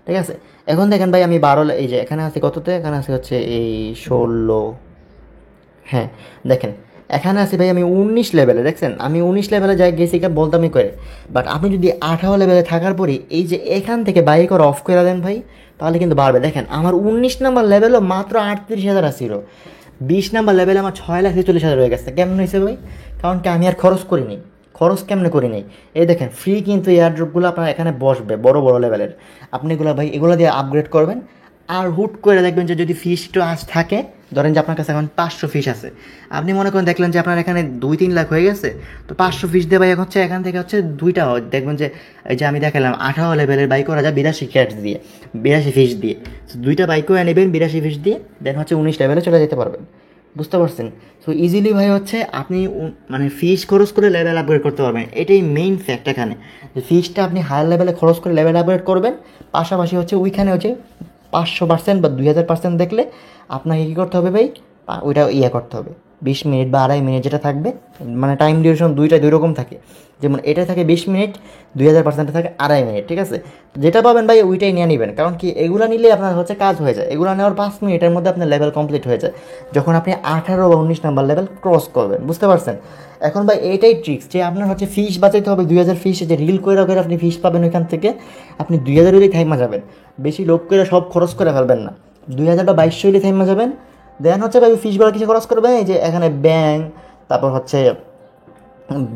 ঠিক আছে। এখন দেখেন ভাই আমি 12 এই যে এখানে আছি কততে, এখানে আছে হচ্ছে এই 16, হ্যাঁ দেখেন এখানে আছি ভাই আমি 19 লেভেলে, দেখছেন আমি 19 লেভেলে যাই গেছি এটা বলতামই করে। বাট আপনি যদি 18 লেভেলে থাকার পরই এই যে এখান থেকে বাইক অফ করে দেন ভাই, তাহলে কিন্তু বাড়বে। দেখেন আমার 19 নাম্বার লেভেলও মাত্র 38,000 আসছিল, 20 নাম্বার লেভেলে আমার 6,46,000 হয়ে গেছে। কেমন হয়েছে ভাই? কারণ কি আমি আর খরচ করিনি। খরচ কেমনে করি নাই, এই দেখেন ফ্রি কিন্তু এয়ারড্রপগুলো আপনার এখানে বসবে বড় বড় লেভেলের। আপনি এগুলো ভাই এগুলো দিয়ে আপগ্রেড করবেন, আর হুট করে দেখবেন যে যদি ফিশ একটু আজ থাকে, ধরেন যে আপনার কাছে এখন 500 ফিশ আছে, আপনি মনে করেন দেখলেন যে আপনার এখানে 2-3 লাখ হয়ে গেছে, তো 500 ফিশ দিয়ে ভাই হচ্ছে এখান থেকে হচ্ছে দুইটা দেখবেন যে এই যে আমি দেখালাম 18 লেভেলের বাইক করা যায় 82 ক্যাটস দিয়ে, 82 ফিশ দিয়ে। দুইটা বাইক করে নেবেন 82 ফিশ দিয়ে, দেন হচ্ছে 19 লেভেলে চলে যেতে পারবেন, বুঝতে পারছেন। সো ইজিলি ভাই হচ্ছে আপনি মানে ফিস খরচ করে লেভেল আপগ্রেড করতে পারবেন, এটাই মেইন ফ্যাক্ট এখানে, যে ফিসটা আপনি হায়ার লেভেলে খরচ করে লেভেল আপগ্রেড করবেন। পাশাপাশি হচ্ছে ওইখানে হচ্ছে 500% বা 2000% দেখলে আপনাকে কী করতে হবে ভাই, ওইটা করতে হবে 20 মিনিট বা 2.5 মিনিট যেটা থাকবে, মানে টাইম ডিউরেশন দুই রকম থাকে। যেমন এটা থাকে 20 মিনিট, 2000% থাকে 2.5 মিনিট, ঠিক আছে। যেটা পাবেন ভাই ওইটাই নিয়ে নেবেন, কারণ কি এগুলো নিলে আপনার হচ্ছে কাজ হয়ে যায়, এগুলো নেওয়ার 5 মিনিটের মধ্যে আপনার লেভেল কমপ্লিট হয়ে যায়, যখন আপনি 18 বা 19 নাম্বার লেভেল ক্রস করবেন, বুঝতে পারছেন। এখন ভাই এইটাই ট্রিক্স, যে আপনার হচ্ছে ফিস বাঁচাইতে হবে 2000 ফিসে, যে রিল করে আপনি ফিস পাবেন ওইখান থেকে, আপনি 2000 হলেই থাইমা যাবেন, বেশি লোভ করে সব খরচ করে ফেলবেন না, 2000 বা 2200 হলেই থাইমা যাবেন। দেন হচ্ছে ভাই ফিশগুলো কিছু খরচ করবেন, এই যে এখানে ব্যাং, তারপর হচ্ছে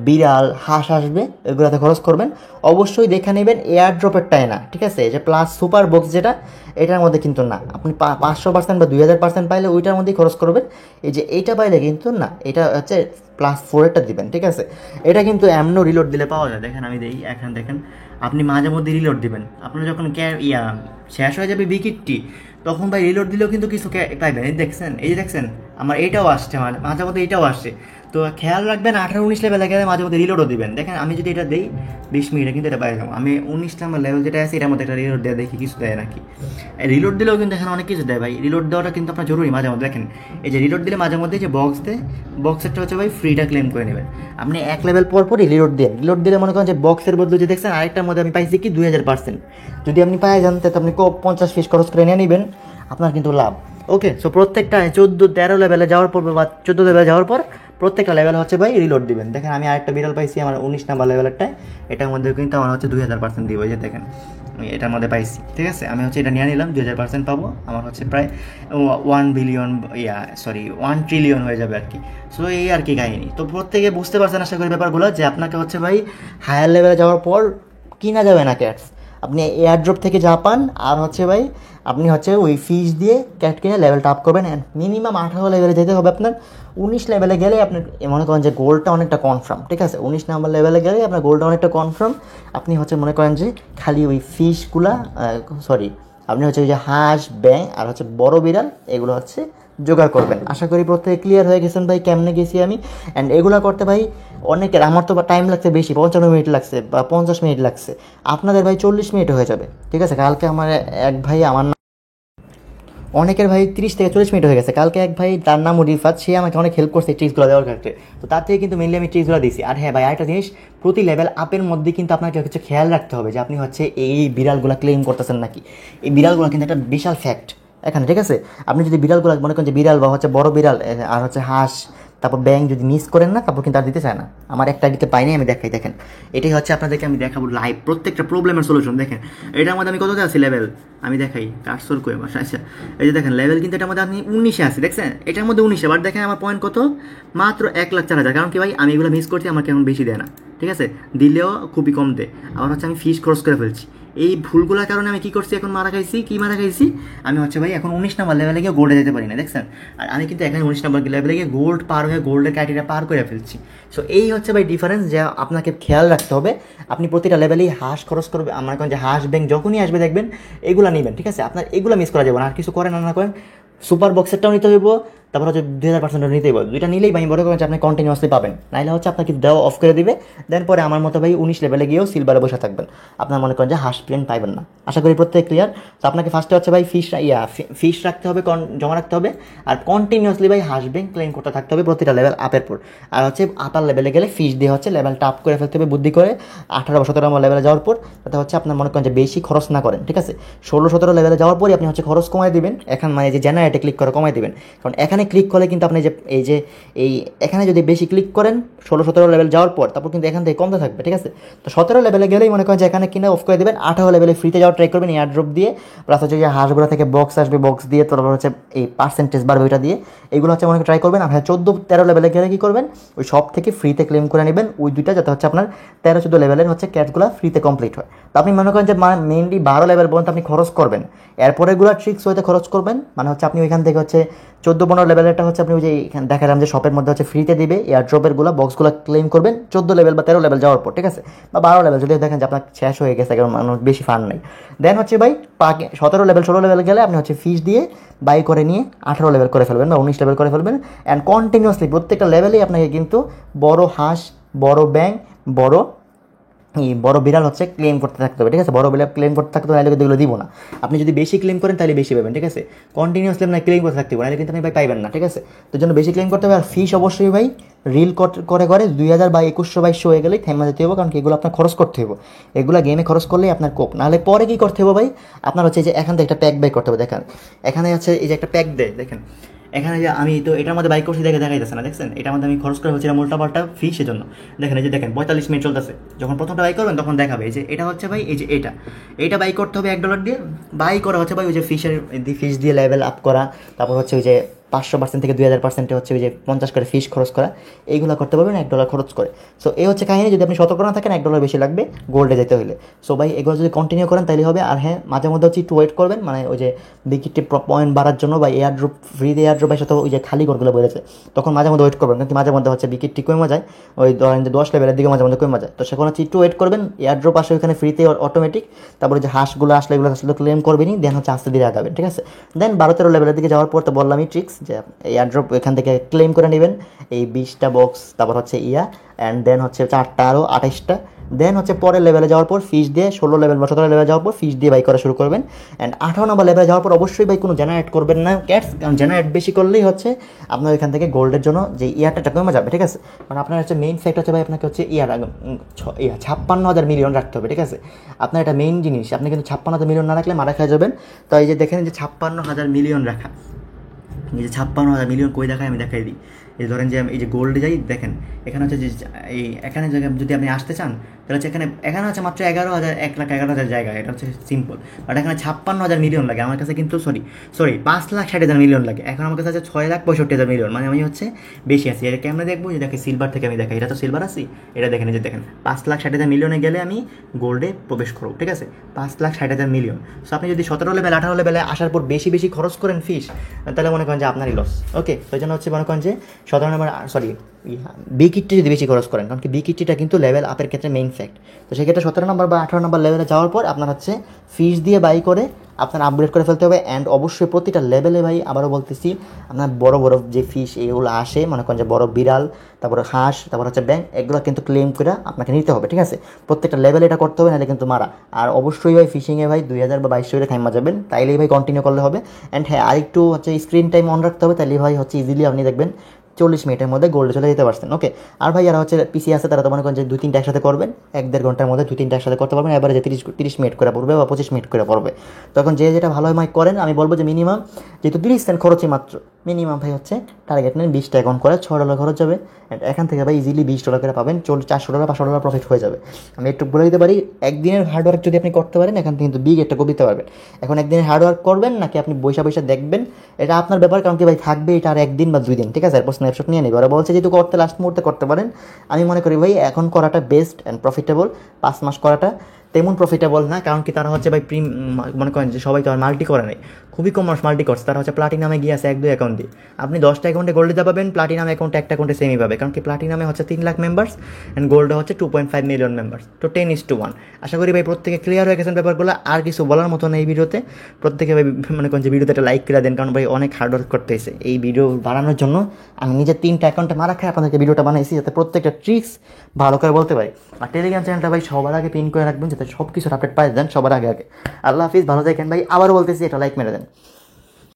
বিড়াল, হাঁস আসবে, এগুলোতে খরচ করবেন। অবশ্যই দেখে নেবেন এয়ার ড্রপেরটাই না, ঠিক আছে, যে প্লাস সুপার বক্স যেটা, এটার মধ্যে কিন্তু না। আপনি 500% বা 2000% পাইলে ওইটার মধ্যেই খরচ করবেন। এই যে এইটা পাইলে কিন্তু না, এটা হচ্ছে +4 দিবেন, ঠিক আছে। এটা কিন্তু এমনও রিলোড দিলে পাওয়া যায়, দেখেন আমি দিই এখানে, দেখেন আপনি মাঝে মধ্যে রিলোড দিবেন, আপনার যখন শেষ হয়ে যাবে বিকিটটি, তখন ভাই রিলোড দিলেও কিন্তু কিছু পাইবেন। এই দেখছেন, এই যে দেখছেন আমার এইটাও আসছে, মাঝে মধ্যে এইটাও আসছে। তো খেয়াল রাখবেন 18-19 লেভেলে গেলে মাঝে মধ্যে রিলোডও দিবেন। দেখেন আমি যদি এটা দিই 20 মিনিটে কিন্তু এটা বাইরে যাবো, আমি 19 নাম্বার লেভেল যেটা আছে এটার মধ্যে একটা রিলোড দেওয়া দেখি কিছু দেয় নাকি। রিলোড দিলেও কিন্তু এখানে অনেক কিছু দেয় ভাই, রিলোড দেওয়াটা কিন্তু আপনার জরুরি মাঝে মধ্যে। দেখেন এই যে রিলোড দিলে মাঝে মধ্যে যে বক্স দেয়, বক্সেরটা হচ্ছে ভাই ফ্রিটা ক্লেম করে নেবেন। আপনি 1 লেভেল পর পরই রিলোড দেন, রিলোড দিলে মনে করেন যে বক্সের বদলে যে দেখছেন আরেকটার মধ্যে আমি পাইছি কি 2000%। যদি আপনি পাই যান তো আপনি 50 ফিস খরচ করে নিয়ে নেবেন, আপনার কিন্তু লাভ। ওকে, সো প্রত্যেকটা 14-13 লেভেলে যাওয়ার পর বা 14 লেভেলে যাওয়ার পর প্রত্যেকটা লেভেল হচ্ছে ভাই রিলোড দিবেন। দেখেন আমি আরেকটা বিড়াল পাইছি আমার 19 নাম্বার লেভেলেরটায়, এটার মধ্যে কিন্তু আমার হচ্ছে 2000% দিব। এই যে দেখেন আমি এটার মধ্যে পাইছি, ঠিক আছে। আমি হচ্ছে এটা নিয়ে নিলাম, 2000% পাবো, আমার হচ্ছে প্রায় 1 বিলিয়ন 1 ট্রিলিয়ন হয়ে যাবে আর কি। সো এই আর কি কাহিনী। তো প্রত্যেকে বুঝতে পারছেন আশা করি ব্যাপারগুলো, যে আপনাকে হচ্ছে ভাই হায়ার লেভেলে যাওয়ার পর কিনা যাবে না ক্যাটস, আপনি এয়ারড্রপ থেকে যা পান আর হচ্ছে ভাই আপনি হচ্ছে ওই ফিস দিয়ে ক্যাট কিনে লেভেলটা আপ করবেন। অ্যান্ড মিনিমাম 18 লেভেলে যেতে হবে আপনার। 19 লেভেলে গেলে আপনার মনে করেন যে গোলটা অনেকটা কনফার্ম, ঠিক আছে। 19 নাম্বার লেভেলে গেলে আপনার গোলটা অনেকটা কনফার্ম। আপনি হচ্ছে মনে করেন যে খালি ওই ফিশগুলা আপনি হচ্ছে ওই যে হাঁস, ব্যাং আর হচ্ছে বড় বিড়াল এগুলো হচ্ছে জোগাড় করবেন। আশা করি প্রত্যেকে ক্লিয়ার হয়ে গেছেন ভাই কেমনে গেছি আমি। অ্যান্ড এগুলো করতে ভাই অনেকের, আমার তো টাইম লাগছে বেশি, 55 মিনিট লাগছে বা 50 মিনিট লাগছে, আপনাদের ভাই 40 মিনিট হয়ে যাবে, ঠিক আছে। কালকে আমার এক ভাই, আমার অনেকের ভাই 30 থেকে 40 মিনিট হয়ে গেছে। কালকে এক ভাই, তার নাম রিফাত, সে আমাকে অনেক হেল্প করছে ট্রিক্সগুলো দেওয়ার ক্ষেত্রে। তো তার থেকে কিন্তু মেনলি আমি ট্রিক্সগুলো দিয়েছি। আর হ্যাঁ ভাই, আরেকটা জিনিস, প্রতি লেভেল আপের মধ্যে কিন্তু আপনাকে কিছু খেয়াল রাখতে হবে যে আপনি হচ্ছে এই বিড়ালগুলো ক্লেম করতেছেন নাকি। এই বিড়ালগুলো কিন্তু একটা বিশাল ফ্যাক্ট এখানে, ঠিক আছে। আপনি যদি বিড়ালগুলো মনে করেন যে বিড়াল বা হচ্ছে বড় বিড়াল আর হচ্ছে হাঁস তারপর ব্যাং যদি মিস করেন না, তারপর কিন্তু আর দিতে চায় না। আমার একটা দিতে পাইনি, আমি দেখাই। দেখেন এটাই হচ্ছে আপনাদেরকে আমি দেখাবো লাইভ প্রত্যেকটা প্রবলেমের সলিউশন। দেখেন এটার মধ্যে আমি কততে আছি লেভেল, আমি দেখাই কাটসোর করে বাসা। আচ্ছা এই যে দেখেন লেভেল কিন্তু এটার মধ্যে আপনি 19-এ আছি, দেখছেন এটার মধ্যে 19-এ। বাট দেখেন আমার পয়েন্ট কত, মাত্র 1,04,000। কারণ কি ভাই, আমি এগুলো মিস করছি, আমার কেমন বেশি দেয় না, ঠিক আছে, দিলেও খুবই কম দেয়। আবার হচ্ছে আমি ফিস খরচ করে ফেলছি। এই ভুলগুলোর কারণে আমি কী করছি, এখন মারা খাইছি। কি মারা খাইছি আমি হচ্ছে ভাই, এখন 19 নাম্বার লেভেলে গিয়ে গোল্ডে যেতে পারি না, দেখছেন। আর আমি কিন্তু এখানে 19 নাম্বার লেভেলে গিয়ে গোল্ড পার হয়ে গোল্ডের ক্রাইটেরিয়া পার করে ফেলছি। সো এই হচ্ছে ভাই ডিফারেন্স, যা আপনাকে খেয়াল রাখতে হবে। আপনি প্রতিটা লেভেলেই হাঁস খরচ করবে, আমার কারণ যে হাঁস ব্যাংক যখনই আসবে দেখবেন এগুলো নেবেন, ঠিক আছে। আপনার এগুলো মিস করা যাবে না। আর কিছু করেন না করেন, সুপার বক্সেরটাও নিতে হইব, তারপর হচ্ছে 2000% নিতেই পারবে। দুইটা নিলেই ভাই মনে করেন যে আপনি কন্টিনিউয়াসলি পাবেন। নাইলে হচ্ছে আপনাকে দেওয়া অফ করে দিবে, দেন পরে আমার মতো ভাই 19 লেভেলে গিয়েও সিলভারে বসে থাকবেন, আপনার মনে করেন যে হাঁস প্লেন পাইবেন না। আশা করি প্রত্যেক ক্লিয়ার। তো আপনাকে ফার্স্টে হচ্ছে ভাই ফিশ রাখতে হবে, জমা রাখতে হবে, আর কন্টিনিউয়াসলি ভাই হাঁস ব্যাংক ক্লেম করতে থাকতে হবে প্রতিটা লেভেল আপের পর। আর হচ্ছে আপার লেভেলে গেলে ফিশ দিয়ে হচ্ছে লেভেলটা আপ করে ফেলতে হবে বুদ্ধি করে 18-17 লেভেলে যাওয়ার পর, তাতে হচ্ছে আপনার মনে করেন যে বেশি খরচ না করেন, ঠিক আছে। 16-17 লেভেলে যাওয়ার পরই আপনি হচ্ছে খরচ কমাই দিবেন। এখন মানে যে জেনারেটে ক্লিক করে কমাই দিবেন, কারণ এখানে ক্লিক করলে কিন্তু আপনি যে এখানে যদি বেশি ক্লিক করেন 16-17 লেভেল যাওয়ার পর, তারপর কিন্তু এখান থেকে কমতে থাকবে, ঠিক আছে। তো 17 লেভেলে গেলেই মনে করেন যে এখানে কিনা অফ করে দেবেন। 18 লেভেলে ফ্রিতে যাওয়ার ট্রাই করবেন এয়ারড্রপ দিয়ে, প্লাস হচ্ছে যে হাঁসগুলো থেকে বক্স আসবে, বক্স দিয়ে তারপর হচ্ছে এই পার্সেন্টেজ বাড়বে ওইটা দিয়ে, এগুলো হচ্ছে মনে ট্রাই করবেন। আর হ্যাঁ 14-13 লেভেলে গেলে কী করবেন, ওই সব থেকে ফ্রিতে ক্লেম করে নেবেন ওই দুইটা, যাতে হচ্ছে আপনার 13-14 লেভেলের হচ্ছে ক্যাটগুলো ফ্রিতে কমপ্লিট হয়। তো আপনি মনে করেন যে মেইনলি 12 লেভেল পর্যন্ত আপনি খরচ করবেন, এরপরেগুলো ট্রিক্স হইতে খরচ করবেন। মানে হচ্ছে আপনি ওইখান থেকে হচ্ছে 14-15 লেভেলেরটা হচ্ছে আপনি ওই যে এখানে দেখালাম যে শপের মধ্যে হচ্ছে ফ্রিতে দিবে, এয়ারড্রপেরগুলো বক্সগুলো ক্লেম করবেন 14 লেভেল বা 13 লেভেল যাওয়ার পর, ঠিক আছে, বা 12 লেভেল যদি দেখেন যে আপনার শেষ হয়ে গেছে, কারণ বেশি ফান্ড নেই। দেন হচ্ছে ভাই 17 লেভেল 16 লেভেল গেলে আপনি হচ্ছে ফিস দিয়ে বাই করে নিয়ে 18 লেভেল করে ফেলবেন বা 19 লেভেল করে ফেলবেন। অ্যান্ড কন্টিনিউয়াসলি প্রত্যেকটা লেভেলেই আপনাকে কিন্তু বড় হাঁস, বড় ব্যাং, বড় বিড়াল হচ্ছে ক্লেম করতে থাকতে হবে, ঠিক আছে। বড় বিড়াল ক্লেম করতে থাকতে হবে, নাহলে কিন্তু এগুলো দিব না। আপনি যদি বেশি ক্লেম করেন তাহলে বেশি পাবেন, ঠিক আছে। কন্টিনিউয়াসলি আপনার ক্লেম করতে থাকতে হবে, নাহলে কিন্তু আপনি ভাই পাইবেন না, ঠিক আছে। তো জন্য বেশি ক্লেম করতে হবে। আর ফিস অবশ্যই ভাই রিল করে 2000 বা 2100-2200 হয়ে গেলেই থেমা যেতে হবে, কারণ কি এগুলো আপনার খরচ করতে হবে। এগুলো গেমে খরচ করলেই আপনার কোপ, নাহলে পরে কী করতে হবে ভাই, আপনার হচ্ছে যে এখান থেকে একটা প্যাক বাই করতে হবে। দেখেন এখানে হচ্ছে এই যে একটা প্যাক দেয়, দেখেন এখানে যে আমি তো এটার মধ্যে বাইক করছি, দেখা যাচ্ছে না, দেখছেন এটার মধ্যে আমি খরচ করে হচ্ছে উল্টা পাল্টা ফিসের জন্য। দেখেন এই যে দেখেন 45 মিনিট চলতেছে। যখন প্রথমটা বাই করবেন তখন দেখাবে এই যে এটা হচ্ছে ভাই, এই যে এটা বাই করতে হবে $1 দিয়ে। বাই করা হচ্ছে ভাই ওই যে ফিশ দিয়ে লেভেল আপ করা, তারপর হচ্ছে ওই যে 500% থেকে 2000% হচ্ছে ওই যে 50 করে ফিস খরচ করা, এইগুলো করতে পারবেন $1 খরচ করে। সো এই হচ্ছে কাহিনী। যদি আপনি সতর্ক না থাকেন $1 বেশি লাগবে গোল্ডে যেতে হলে। সো ভাই এগুলো যদি কন্টিনিউ করেন তাহলে হবে। আর হ্যাঁ, মাঝে মধ্যে হচ্ছে একটু ওয়েট করবেন, মানে ওই যে বিকিটি পয়েন্ট বাড়ার জন্য বা এয়ারড্রপ ফ্রিতে এয়ারড্রপের সাথে ওই যে খালি ঘরগুলো বেড়েছে, তখন মাঝে মধ্যে ওয়েট করবেন, কিন্তু মাঝে মধ্যে হচ্ছে বিকিটটি কমে যায়, ওই ধরেন যে 10 লেভেলের দিকে মাঝে মধ্যে কমে যায়। তো সেখানে হচ্ছে একটু ওয়েট করবেন, এয়ারড্রপ আসে ওইখানে ফ্রিতে অটোমেটিক, তারপরে যে হাঁসগুলো আসলে এগুলো আসলে ক্লেম করবেনই, দেন হচ্ছে আস্তে ধীরে আগাবেন, ঠিক আছে। দেন 12-13 লেভেলের দিকে যাওয়ার পর তো বললামই ট্রিক্স, যে এয়ারড্রপ এখান থেকে ক্লেম করে নেবেন এই 20টা বক্স, তারপর হচ্ছে অ্যান্ড দেন হচ্ছে 4টা আরও 28টা। দেন হচ্ছে পরের লেভেলে যাওয়ার পর ফিস দিয়ে 16 লেভেল বা 17 লেভেলে যাওয়ার পর ফিস দিয়ে বাই করা শুরু করবেন। অ্যান্ড 18 নম্বর লেভেলে যাওয়ার পর অবশ্যই ভাই কোনো জেনারেট করবেন না ক্যাটস, কারণ জেনারেট বেশি করলেই হচ্ছে আপনার এখান থেকে গোল্ডের জন্য যে ইয়ারটা কমে যাবে, ঠিক আছে। কারণ আপনার হচ্ছে মেইন ফ্যাক্ট হচ্ছে ভাই আপনাকে হচ্ছে 56,000 মিলিয়ন রাখতে হবে, ঠিক আছে। আপনার এটা মেইন জিনিস, আপনি কিন্তু 56,000 মিলিয়ন না রাখলে মারা খেয়ে যাবেন। তো এই যে দেখেন যে 56,000 মিলিয়ন রাখা, এই যে 56,000 মিলিয়ন কই দেখায় আমি দেখাই দিই। এই ধরেন যে এই যে গোল্ডে যাই, দেখেন এখানে হচ্ছে যে এই এখানে জায়গায় যদি আপনি আসতে চান তাহলে হচ্ছে এখানে হচ্ছে মাত্র 11,000, 1,11,000 জায়গা, এটা হচ্ছে সিম্পল। বাট এখানে 56,000 মিলিয়ন লাগে আমার কাছে, কিন্তু সরি 5,60,000 মিলিয়ন লাগে। এখন আমার কাছে আছে 6,65,000 মিলিয়ন, মানে আমি হচ্ছে বেশি আছি। এটা কেমন দেখবো, যে দেখে সিলভার থেকে আমি দেখাই, এটা তো সিলভার আছি, এটা দেখেন যে দেখেন 5,60,000 মিলিয়নে গেলে আমি গোল্ডে প্রবেশ করবো, ঠিক আছে। 5,60,000 মিলিয়ন। সো আপনি যদি 17 লেভেল 18 লেভেলে আসার পর বেশি বেশি খরচ করেন ফিস, তাহলে মনে করেন যে আপনারই লস। ওকে, তো এই জন্য হচ্ছে মনে করেন যে 17 নম্বর বি কিটটি যদি বেশি খরচ করেন, কারণ কি বি কিটটিটা কিন্তু লেভেল আপের ক্ষেত্রে মেইন ফ্যাক্ট। তো সেক্ষেত্রে 17 নম্বর বা 18 নম্বর লেভেলে যাওয়ার পর আপনার হচ্ছে ফিস দিয়ে বাই করে আপনার আপগ্রেড করে ফেলতে হবে। অ্যান্ড অবশ্যই প্রতিটা লেভেলে ভাই আবারও বলতেছি, আপনার বড় বড় যে ফিশ এগুলো আসে, মনে করেন যে বড় বিড়াল, তারপরে হাঁস, তারপর হচ্ছে ব্যাংক, এগুলো কিন্তু ক্লেম করে আপনাকে নিতে হবে, ঠিক আছে। প্রত্যেকটা লেভেলে এটা করতে হবে, নাহলে কিন্তু মারা। আর অবশ্যই ভাই ফিশিংয়ে ভাই 2000 বা 2200 করে খাইমা যাবেন, তাইলেই ভাই কন্টিনিউ করলে হবে। অ্যান্ড হ্যাঁ, আরেকটু হচ্ছে স্ক্রিন টাইম অন রাখতে হবে, তাইলেই ভাই হচ্ছে ইজিলি আপনি দেখবেন 40 মিনিটের মধ্যে গোল্ডে চলে যেতে পারছেন। ওকে, আর ভাই যারা হচ্ছে পিসি আছে তারা তো মনে করেন যে 2-3টা একসাথে করবেন, 1-1.5 ঘন্টার মধ্যে 2-3টা একসাথে করতে পারবেন। এবারে যে 30 মিনিট করে পড়বে বা 25 মিনিট করে পড়বে, তখন যে যেটা ভালো হয় করেন। আমি বলবো যে মিনিমাম, যেহেতু 30 সেন্ট খরচই মাত্র, মিনিমাম ভাই হচ্ছে টার্গেট নেন 20টা অ্যাকাউন্ট করে $6 খরচ যাবে। অ্যান্ড এখান থেকে ভাই ইজিলি $20 করে পাবেন, $400 $500 প্রফিট হয়ে যাবে। আমি একটু বলে দিতে পারি, একদিনের হার্ডওয়ার্ক যদি আপনি করতে পারেন এখান থেকে কিন্তু বিগ একটা গোল দিতে পারবেন। এখন একদিনের হার্ডওয়ার্ক করবেন নাকি আপনি বৈশা দেখবেন, এটা আপনার ব্যাপার। কারণ কি ভাই থাকবে এটা আর 1 দিন বা 2 দিন, ঠিক আছে। এরপর স্ন্যাপশট নিয়ে নেবে। ওরা বলছে যেহেতু করতে লাস্ট মুহূর্তে করতে পারেন, আমি মনে করি ভাই এখন করাটা বেস্ট অ্যান্ড প্রফিটেবল। 5 মাস করাটা তেমন প্রফিটেবল না, কারণ কি তারা হচ্ছে ভাই মনে করেন যে সবাই তো আর মাল্টি করে নাই, খুবই কম মানুষ মাল্টি করছে। তারা হচ্ছে প্লাটিনামে গিয়ে আছে 1-2 অ্যাকাউন্ট দিয়ে। আপনি 10টা অ্যাকাউন্টে গোল্ডে যা পাবেন, প্লাটিনাম অ্যাকাউন্টে একটা অ্যাকাউন্টে সেমই পাবে, কারণ কি প্লাটিনামে হচ্ছে 3 লাখ মেম্বার্স অ্যান্ড গোল্ডে হচ্ছে 2.5 মিলিয়ন মেম্বার্স, তো 10:1। আশা করি ভাই প্রত্যেকে ক্লিয়ার হয়ে গেছেন ব্যাপারগুলো। আর কিছু বলার মতো নেই এই ভিডিওতে। প্রত্যেকে ভাই মনে করেন যে ভিডিওতে একটা লাইক করে দেন, কারণ ভাই অনেক হার্ডওয়ার্ক করতে হয়েছে এই ভিডিও বানানোর জন্য। আমি নিজের 3টা অ্যাকাউন্টে মারা খাই আপনাদেরকে ভিডিওটা বানাইছি, যাতে প্রত্যেকটা ট্রিক্স ভালো করে বলতে পারি। আর টেলিগ্রাম চ্যানেলটা ভাই সবার আগে পিন করে রাখবেন, যাতে সব কিছুর আপডেট পাই দেন সবার আগে। আল্লাহ হাফিজ, ভালো থাকেন ভাই। আবার বলতেছি এটা লাইক মেরে দেন।